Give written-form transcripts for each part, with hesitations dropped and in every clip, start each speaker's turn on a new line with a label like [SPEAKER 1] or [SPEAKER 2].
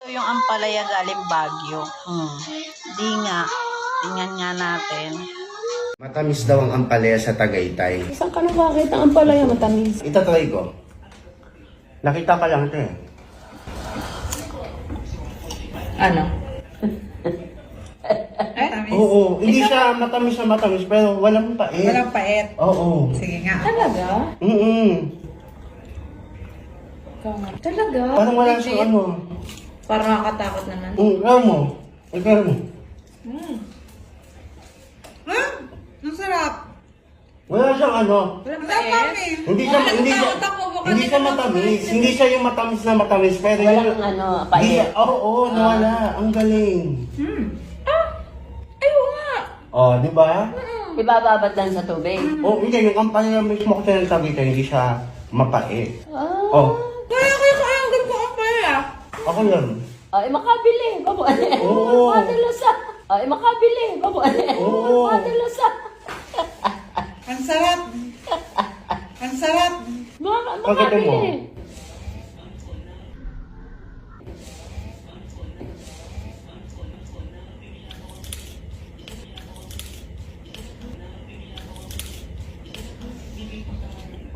[SPEAKER 1] Yung ampalaya galing Baguio. Di nga. Tingnan nga natin.
[SPEAKER 2] Matamis daw ang ampalaya sa Tagaytay.
[SPEAKER 3] Saan ka nakakita ang palaya matamis?
[SPEAKER 2] Itatry ko. Nakita ka lang ito eh.
[SPEAKER 3] Ano?
[SPEAKER 2] Oo, hindi siya matamis na matamis pero walang pait.
[SPEAKER 4] Walang pait.
[SPEAKER 2] Oo.
[SPEAKER 4] Sige nga.
[SPEAKER 3] Talaga? Talaga?
[SPEAKER 2] Parang wala siyang ano.
[SPEAKER 3] Parang nakakatakot naman.
[SPEAKER 2] Ikaw mo. Ikaw mo.
[SPEAKER 4] Ha? Ang sarap.
[SPEAKER 2] Wala siyang ano.
[SPEAKER 4] Walang pait.
[SPEAKER 2] Hindi siya matamis. Hindi siya yung matamis na matamis pero
[SPEAKER 3] Walang
[SPEAKER 2] yung...
[SPEAKER 3] ano, pait.
[SPEAKER 2] Oo, nawala. Ang galing.
[SPEAKER 3] Ayaw nga.
[SPEAKER 2] Oh, di ba?
[SPEAKER 3] Ibababad lang sa tubig.
[SPEAKER 2] Oh, hindi. Yung ampalaya mismo ko sinasabi ko, hindi siya mapait.
[SPEAKER 3] Ah.
[SPEAKER 2] Oh,
[SPEAKER 4] Kaya kaya ganito ang paya.
[SPEAKER 2] ako yan.
[SPEAKER 3] Ay, makabili. Babuan.
[SPEAKER 2] Oo.
[SPEAKER 3] Madalasa. Ay, makabili. Babuan.
[SPEAKER 2] Oo.
[SPEAKER 3] Madalasa.
[SPEAKER 4] Ang sarap. Ang sarap.
[SPEAKER 2] Pagkatapos mo.
[SPEAKER 3] Makabili.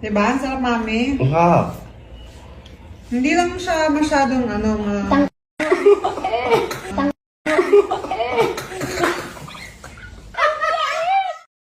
[SPEAKER 4] Diba? Ang sarap, mami.
[SPEAKER 2] Ang sarap.
[SPEAKER 4] Hindi lang siya masyadong ano,